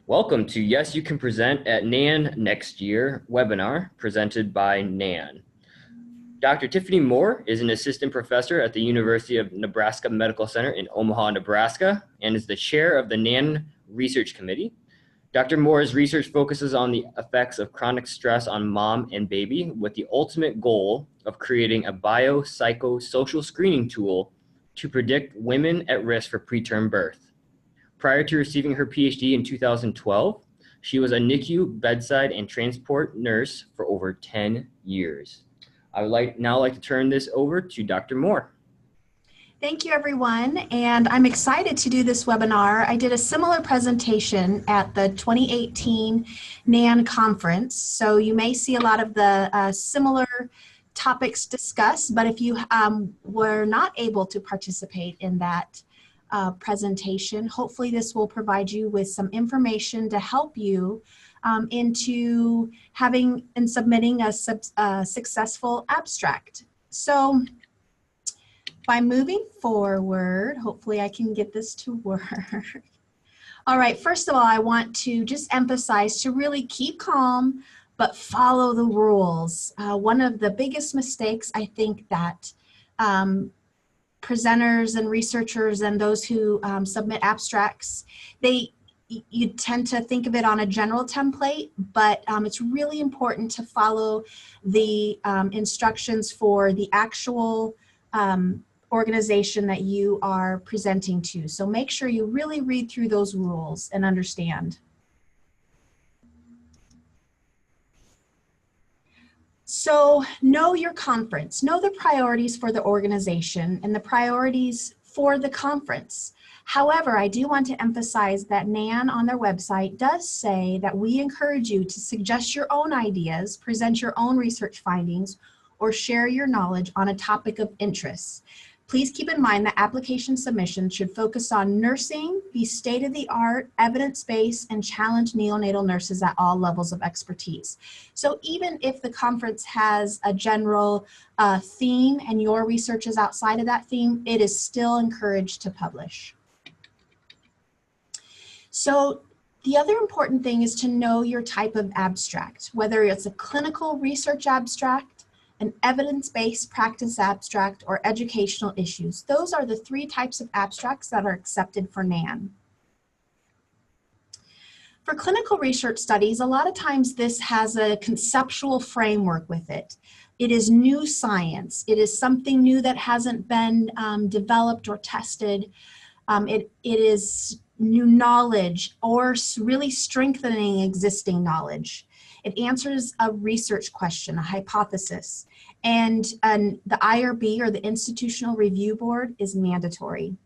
Welcome to Yes, You Can Present at NANN Next Year webinar presented by NANN. Dr. Tiffany Moore is an assistant professor at the University of Nebraska Medical Center in Omaha, Nebraska, and is the chair of the NANN Research Committee. Dr. Moore's research focuses on the effects of chronic stress on mom and baby with the ultimate goal of creating a biopsychosocial screening tool to predict women at risk for preterm birth. Prior to receiving her PhD in 2012, she was a NICU bedside and transport nurse for over 10 years. I would now like to turn this over to Dr. Moore. Thank you, everyone, and I'm excited to do this webinar. I did a similar presentation at the 2018 NANN conference, so you may see a lot of the similar topics discussed, but if you were not able to participate in that presentation, hopefully this will provide you with some information to help you into having and submitting a successful abstract. So by moving forward, hopefully I can get this to work. All right, first of all, I want to just emphasize to really keep calm, but follow the rules. One of the biggest mistakes I think that presenters and researchers and those who submit abstracts, you tend to think of it on a general template, but it's really important to follow the instructions for the actual organization that you are presenting to. So make sure you really read through those rules and understand. So know your conference, know the priorities for the organization and the priorities for the conference. However, I do want to emphasize that NANN on their website does say that we encourage you to suggest your own ideas, present your own research findings, or share your knowledge on a topic of interest. Please keep in mind that application submissions should focus on nursing, be state-of-the-art, evidence-based, and challenge neonatal nurses at all levels of expertise. So even if the conference has a general theme and your research is outside of that theme, it is still encouraged to publish. So the other important thing is to know your type of abstract, whether it's a clinical research abstract, an evidence-based practice abstract, or educational issues. Those are the three types of abstracts that are accepted for NANN. For clinical research studies, a lot of times this has a conceptual framework with it. It is new science. It is something new that hasn't been developed or tested. It is new knowledge or really strengthening existing knowledge. It answers a research question, a hypothesis, and the IRB, or the Institutional Review Board, is mandatory.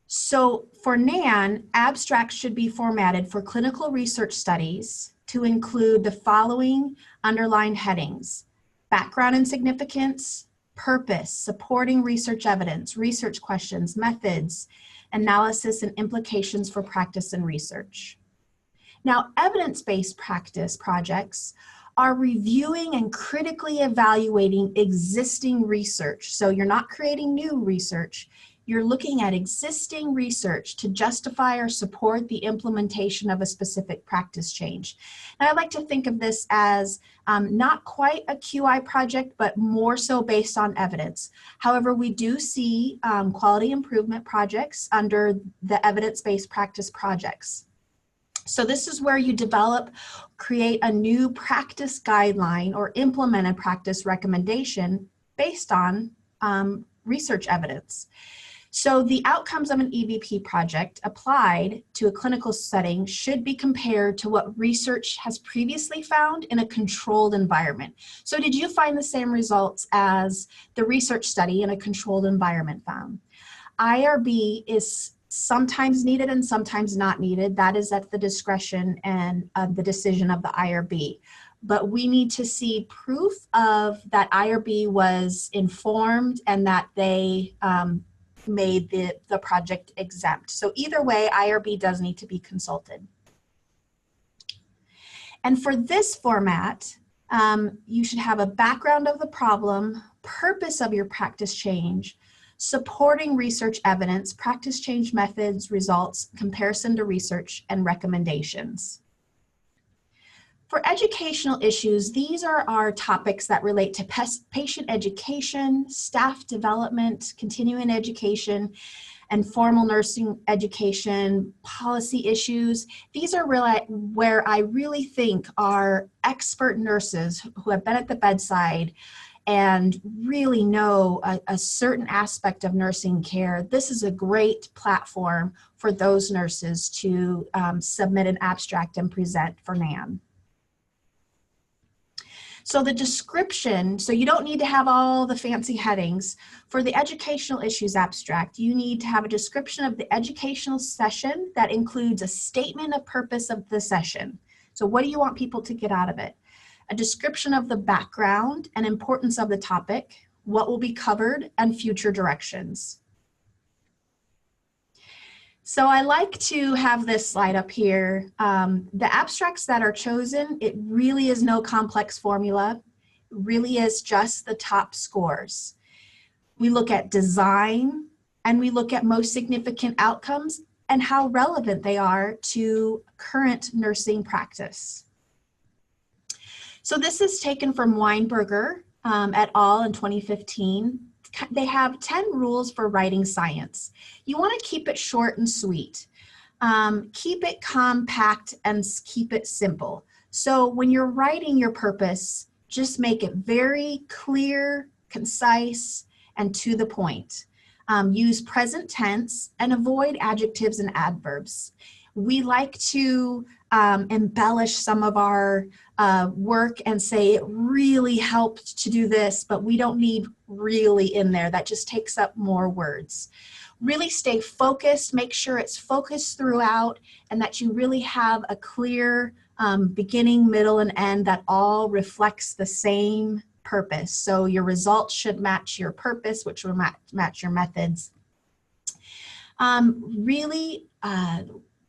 So for NANN, abstracts should be formatted for clinical research studies to include the following underlined headings: background and significance, purpose, supporting research evidence, research questions, methods, analysis, and implications for practice and research. Now, evidence-based practice projects are reviewing and critically evaluating existing research. So you're not creating new research. You're looking at existing research to justify or support the implementation of a specific practice change. And I like to think of this as not quite a QI project, but more so based on evidence. However, we do see quality improvement projects under the evidence-based practice projects. So this is where you develop, create a new practice guideline or implement a practice recommendation based on research evidence. So the outcomes of an EBP project applied to a clinical setting should be compared to what research has previously found in a controlled environment. So did you find the same results as the research study in a controlled environment found? IRB is sometimes needed and sometimes not needed. That is at the discretion and the decision of the IRB. But we need to see proof of that IRB was informed and that they made the project exempt. So either way, IRB does need to be consulted. And for this format, you should have a background of the problem, purpose of your practice change, supporting research evidence, practice change methods, results, comparison to research, and recommendations. For educational issues, these are our topics that relate to patient education, staff development, continuing education, and formal nursing education, policy issues. These are really where I really think our expert nurses who have been at the bedside and really know a certain aspect of nursing care. This is a great platform for those nurses to submit an abstract and present for NANN. So the description, so you don't need to have all the fancy headings. For the educational issues abstract, you need to have a description of the educational session that includes a statement of purpose of the session. So what do you want people to get out of it? A description of the background and importance of the topic, what will be covered, and future directions. So I like to have this slide up here. The abstracts that are chosen, it really is no complex formula. It really is just the top scores. We look at design and we look at most significant outcomes and how relevant they are to current nursing practice. So this is taken from Weinberger et al. In 2015. They have 10 rules for writing science. You want to keep it short and sweet. Keep it compact and keep it simple. So when you're writing your purpose, just make it very clear, concise, and to the point. Use present tense and avoid adjectives and adverbs. We like to embellish some of our work and say it really helped to do this, but we don't need really in there. That just takes up more words. Really stay focused, make sure it's focused throughout, and that you really have a clear beginning, middle, and end that all reflects the same purpose. So your results should match your purpose, which will match your methods. Really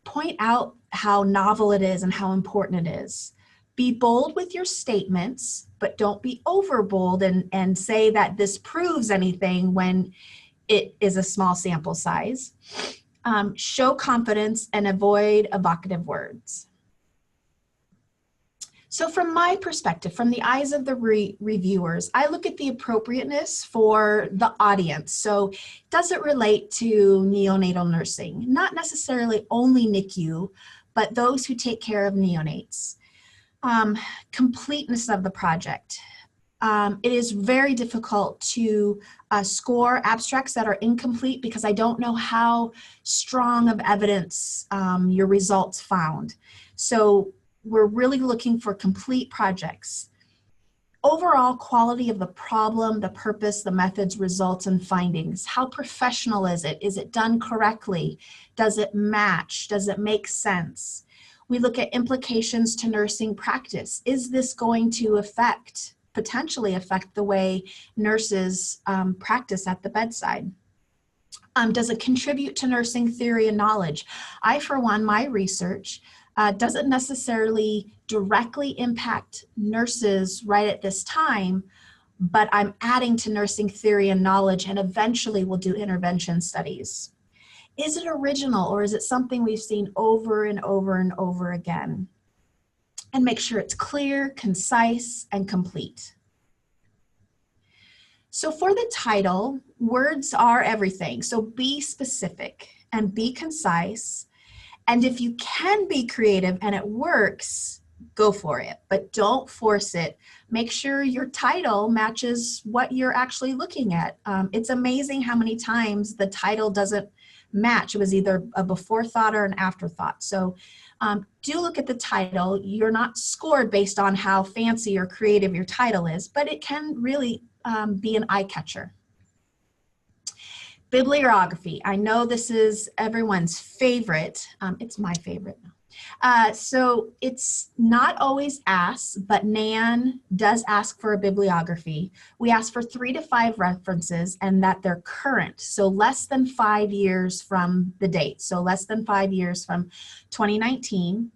point out how novel it is and how important it is. Be bold with your statements, but don't be over bold and say that this proves anything when it is a small sample size. Show confidence and avoid evocative words. So from my perspective, from the eyes of the reviewers, I look at the appropriateness for the audience. So does it relate to neonatal nursing? Not necessarily only NICU, but those who take care of neonates. Completeness of the project. It is very difficult to score abstracts that are incomplete because I don't know how strong of evidence your results found. So we're really looking for complete projects. Overall quality of the problem, the purpose, the methods, results, and findings. How professional is it? Is it done correctly? Does it match? Does it make sense? We look at implications to nursing practice. Is this going to potentially affect the way nurses practice at the bedside? Does it contribute to nursing theory and knowledge? I, for one, my research doesn't necessarily directly impact nurses right at this time, but I'm adding to nursing theory and knowledge, and eventually we'll do intervention studies. Is it original, or is it something we've seen over and over and over again? And make sure it's clear, concise, and complete. So for the title, words are everything. So be specific and be concise. And if you can be creative and it works, go for it, but don't force it. Make sure your title matches what you're actually looking at. It's amazing how many times the title doesn't match. It was either a before thought or an afterthought. So do look at the title. You're not scored based on how fancy or creative your title is, but it can really be an eye catcher. Bibliography. I know this is everyone's favorite. It's my favorite. So it's not always asked, but NANN does ask for a bibliography. We ask for 3 to 5 references and that they're current, so less than 5 years from the date, so less than 5 years from 2019.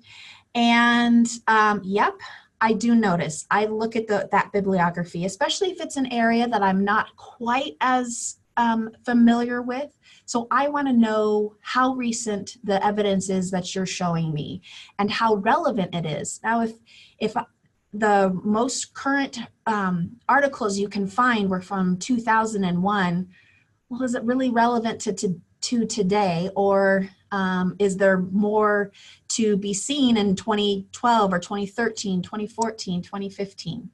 And yep, I do notice. I look at that bibliography, especially if it's an area that I'm not quite as familiar with. So I want to know how recent the evidence is that you're showing me and how relevant it is. Now, if the most current articles you can find were from 2001, well, is it really relevant to today, or is there more to be seen in 2012 or 2013, 2014, 2015?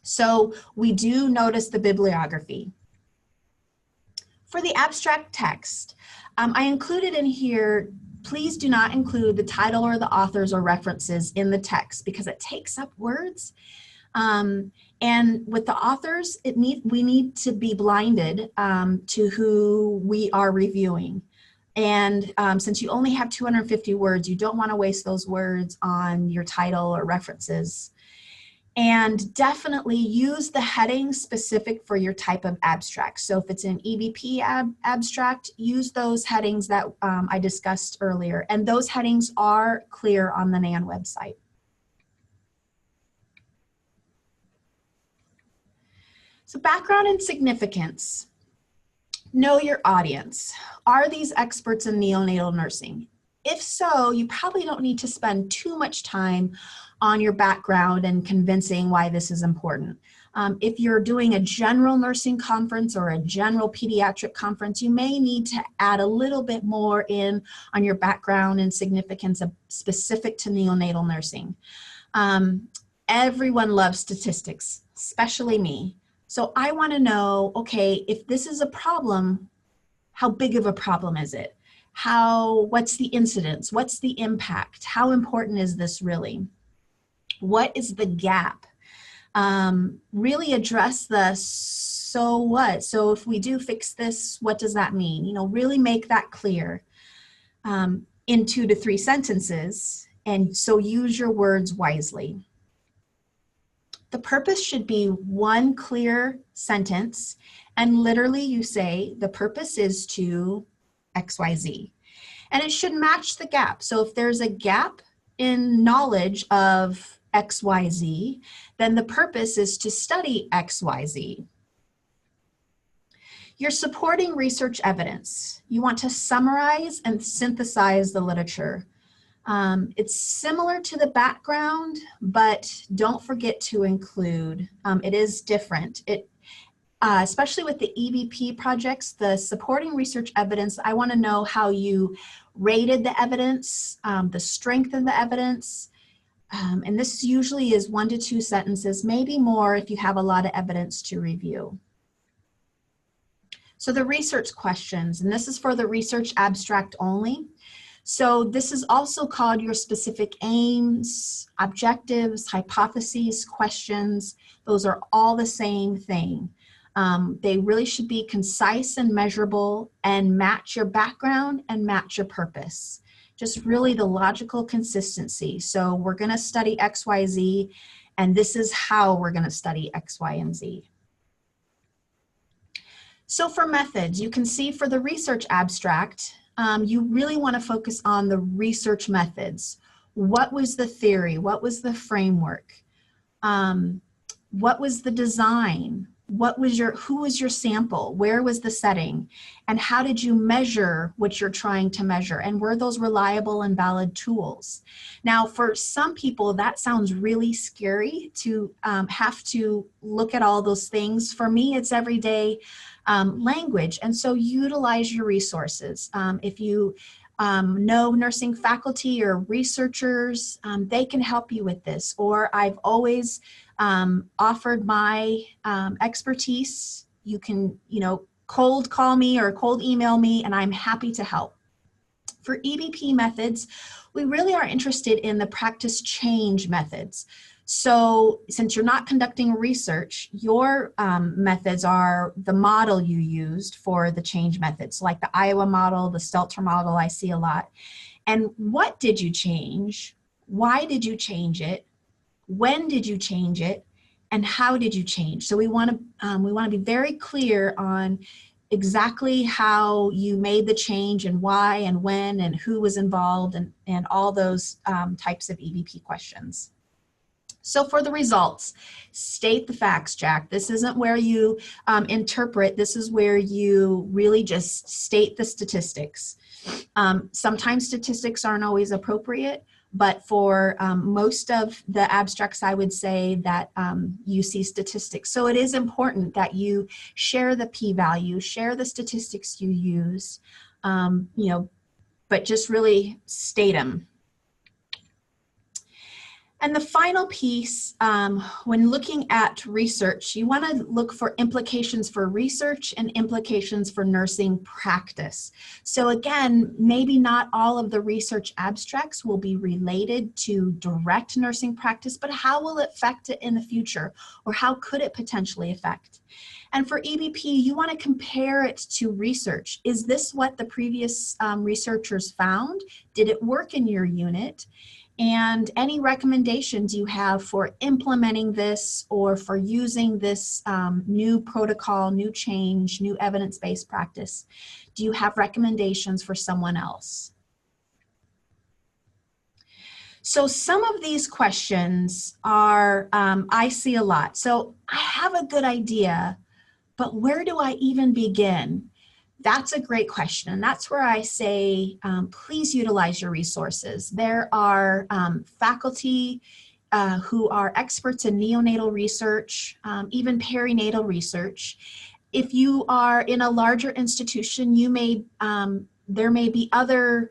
So we do notice the bibliography. For the abstract text, I included in here, please do not include the title or the authors or references in the text because it takes up words. And with the authors, we need to be blinded to who we are reviewing. And since you only have 250 words, you don't want to waste those words on your title or references. And definitely use the heading specific for your type of abstract. So if it's an EBP abstract, use those headings that I discussed earlier. And those headings are clear on the NANN website. So background and significance. Know your audience. Are these experts in neonatal nursing? If so, you probably don't need to spend too much time on your background and convincing why this is important. If you're doing a general nursing conference or a general pediatric conference, you may need to add a little bit more in on your background and significance specific to neonatal nursing. Everyone loves statistics, especially me. So I want to know, okay, if this is a problem, how big of a problem is it? What's the incidence? What's the impact? How important is this really? What is the gap? Really address the so what? So if we do fix this, what does that mean? You know, really make that clear in 2 to 3 sentences. And so use your words wisely. The purpose should be one clear sentence, and literally you say, the purpose is to XYZ. And it should match the gap. So if there's a gap in knowledge of XYZ, then the purpose is to study XYZ. You're supporting research evidence. You want to summarize and synthesize the literature. It's similar to the background, but don't forget to include. It is different. Especially with the EBP projects, the supporting research evidence, I want to know how you rated the evidence, the strength of the evidence. And this usually is 1 to 2 sentences, maybe more if you have a lot of evidence to review. So the research questions, and this is for the research abstract only. So this is also called your specific aims, objectives, hypotheses, questions. Those are all the same thing. They really should be concise and measurable and match your background and match your purpose. Just really the logical consistency. So we're going to study X, Y, Z, and this is how we're going to study X, Y, and Z. So for methods, you can see for the research abstract, you really want to focus on the research methods. What was the theory? What was the framework? What was the design? Who was your sample? Where was the setting? And how did you measure what you're trying to measure? And were those reliable and valid tools? Now, for some people, that sounds really scary to have to look at all those things. For me, it's everyday language. And so utilize your resources. If you know nursing faculty or researchers, they can help you with this. Or I've always offered my expertise. You can, cold call me or cold email me, and I'm happy to help. For EBP methods, we really are interested in the practice change methods. So since you're not conducting research, your methods are the model you used for the change methods, like the Iowa model, the Stelter model, I see a lot. And what did you change? Why did you change it? When did you change it? And how did you change? So we want to be very clear on exactly how you made the change and why and when and who was involved and all those types of EBP questions. So for the results, state the facts, Jack. This isn't where you interpret. This is where you really just state the statistics. Sometimes statistics aren't always appropriate, but for most of the abstracts, I would say that you see statistics. So it is important that you share the p-value, share the statistics you use, but just really state them. And the final piece, when looking at research, you want to look for implications for research and implications for nursing practice. So again, maybe not all of the research abstracts will be related to direct nursing practice, but how will it affect it in the future? Or how could it potentially affect? And for EBP, you want to compare it to research. Is this what the previous researchers found? Did it work in your unit? And any recommendations you have for implementing this or for using this new protocol, new change, new evidence-based practice. Do you have recommendations for someone else? So some of these questions are, I see a lot. So I have a good idea, but where do I even begin? That's a great question. And that's where I say, please utilize your resources. There are faculty who are experts in neonatal research, even perinatal research. If you are in a larger institution, there may be other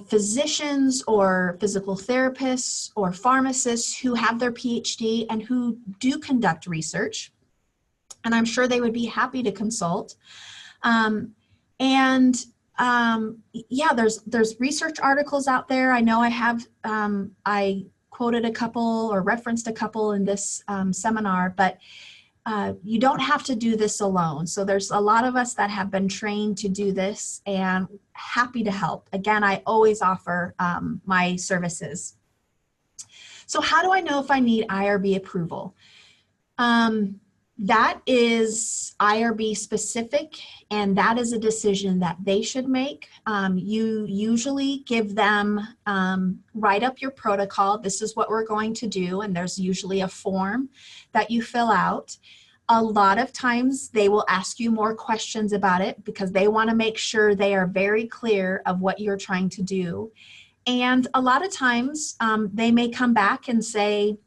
physicians or physical therapists or pharmacists who have their PhD and who do conduct research. And I'm sure they would be happy to consult. Yeah, there's research articles out there. I know I quoted a couple or referenced a couple in this seminar, but you don't have to do this alone. So there's a lot of us that have been trained to do this and happy to help. Again, I always offer my services. So how do I know if I need IRB approval? That is IRB specific, and that is a decision that they should make. You usually give them, write up your protocol. This is what we're going to do, and there's usually a form that you fill out. A lot of times they will ask you more questions about it because they want to make sure they are very clear of what you're trying to do. And a lot of times they may come back and say,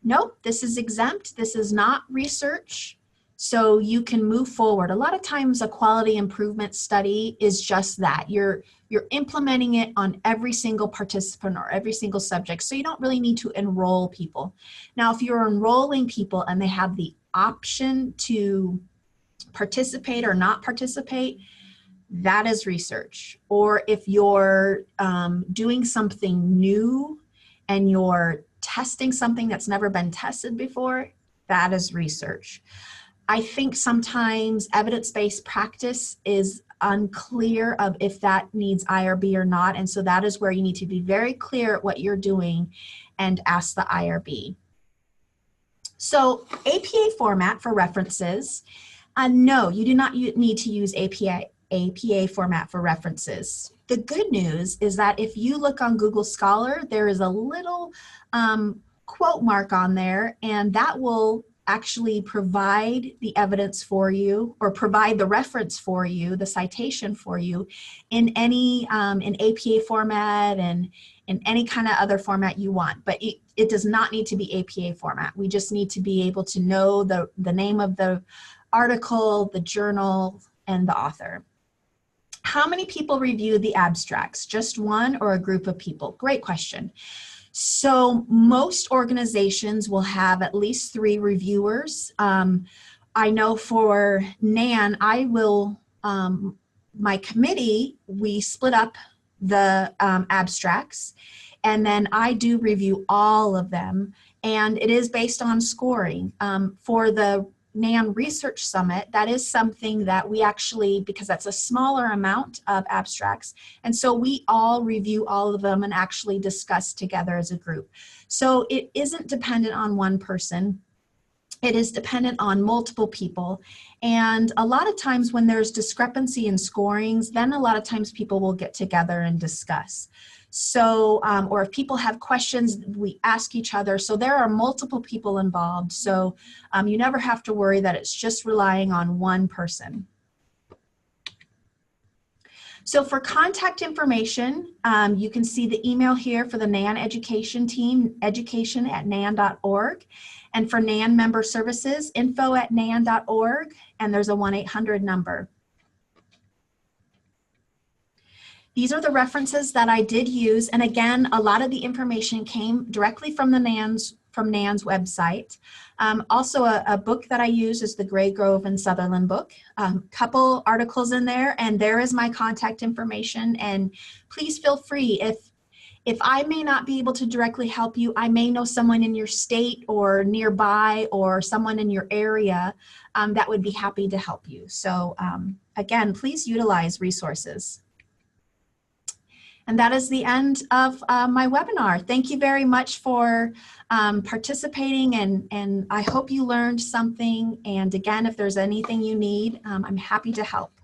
nope, this is exempt. This is not research. So you can move forward. A lot of times a quality improvement study is just that. You're implementing it on every single participant or every single subject. So you don't really need to enroll people. Now, if you're enrolling people and they have the option to participate or not participate, that is research. Or if you're doing something new and you're testing something that's never been tested before, that is research. I think sometimes evidence-based practice is unclear of if that needs IRB or not, and so that is where you need to be very clear at what you're doing and ask the IRB. So APA format for references, no, you do not need to use APA format for references. The good news is that if you look on Google Scholar, there is a little quote mark on there, and that will actually provide the evidence for you or provide the reference for you, the citation for you in any in APA format and in any kind of other format you want. But it does not need to be APA format. We just need to be able to know the name of the article, the journal, and the author. How many people review the abstracts? Just one or a group of people? Great question. So most organizations will have at least 3 reviewers. I know for NANN, my committee, we split up the abstracts, and then I do review all of them, and it is based on scoring. For the NANN Research Summit, that is something that we actually, because that's a smaller amount of abstracts, and so we all review all of them and actually discuss together as a group. So it isn't dependent on one person. it is dependent on multiple people. And a lot of times when there's discrepancy in scorings, then a lot of times people will get together and discuss. So, or if people have questions, we ask each other. So there are multiple people involved. So you never have to worry that it's just relying on one person. So for contact information, you can see the email here for the NANN education team, education@nann.org. And for NANN member services, info@nann.org, and there's a 1-800 number. These are the references that I did use. And again, a lot of the information came directly from the NANN's website. Also, a book that I use is the Gray Grove and Sutherland book. Couple articles in there, and there is my contact information. And please feel free. If I may not be able to directly help you, I may know someone in your state or nearby or someone in your area that would be happy to help you. So again, please utilize resources. And that is the end of my webinar. Thank you very much for participating, and I hope you learned something. And again, if there's anything you need, I'm happy to help.